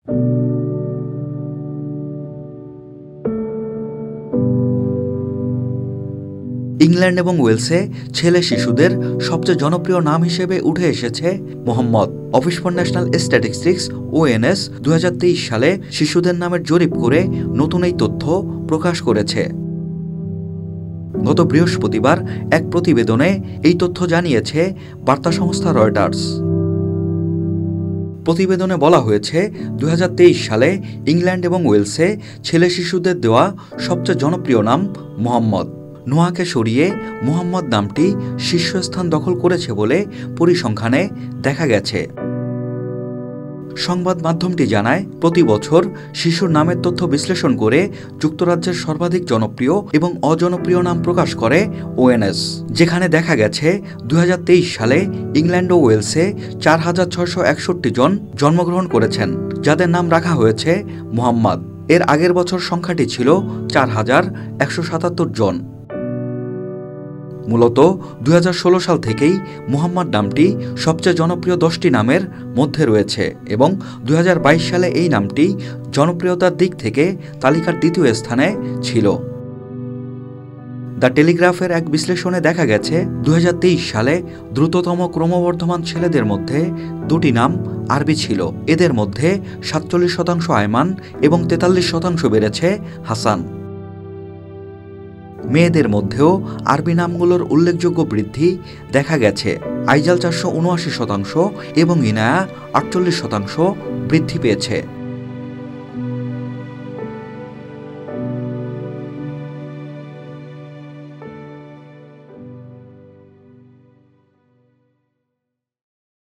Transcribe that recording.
England এবং ওয়েলসে ছেলে শিশুদের সবচেয়ে জনপ্রিয় নাম হিসেবে উঠে এসেছে Mohammad. Office for national statistics ONS 2023 সালে শিশুদের নামের জরিপ করে নতুন এই তথ্য প্রকাশ করেছে। গত বৃহস্পতিবার এক প্রতিবেদনে এই তথ্য জানিয়েছে বার্তা সংস্থা রয়টার্স। প্রতিবেদনে বলা হয়েছে 2023 সালে ইংল্যান্ড এবং ওয়েলসে ছেলে শিশুদের দেওয়া সবচেয়ে জনপ্রিয় নাম মোহাম্মদ। নোয়াকে সরিয়ে মুহাম্মদ নামটি শীর্ষস্থান দখল করেছে বলে পরিসংখ্যানে দেখা গেছে। সংবাদ মাধ্যমটি জানায়, প্রতি বছর শিশুর নামের তথ্য বিশ্লেষণ করে যুক্তরাজ্যের সর্বাধিক জনপ্রিয় এবং অজনপ্রিয় নাম প্রকাশ করে ONS, যেখানে দেখা গেছে 2023 সালে ইংল্যান্ড ও ওয়েলসে 4,661 জন জন্মগ্রহণ করেছেন, যাদের নাম রাখা হয়েছে মুহাম্মদ। এর আগের বছর সংখ্যাটি ছিল 4,177 জন। মূলত 2016 সাল থেকেই মুহাম্মদ নামটি সবচেয়ে জনপ্রিয় 10টি নামের মধ্যে রয়েছে এবং 2022 সালে এই নামটি জনপ্রিয়তার দিক থেকে তালিকার দ্বিতীয় স্থানে ছিল। দ্য টেলিগ্রাফের এক বিশ্লেষণে দেখা গেছে 2023 সালে দ্রুততম ক্রমবর্ধমান ছেলেদের মধ্যে দুটি নাম আরবি ছিল। এদের মধ্যে 47% আয়মান এবং 43% বেড়েছে হাসান। মেয়েদের মধ্যেও আরবি নামগুলোর উল্লেখযোগ্য বৃদ্ধি দেখা গেছে। আইজাল 479% এবং ইনায়া 48% বৃদ্ধি পেয়েছে।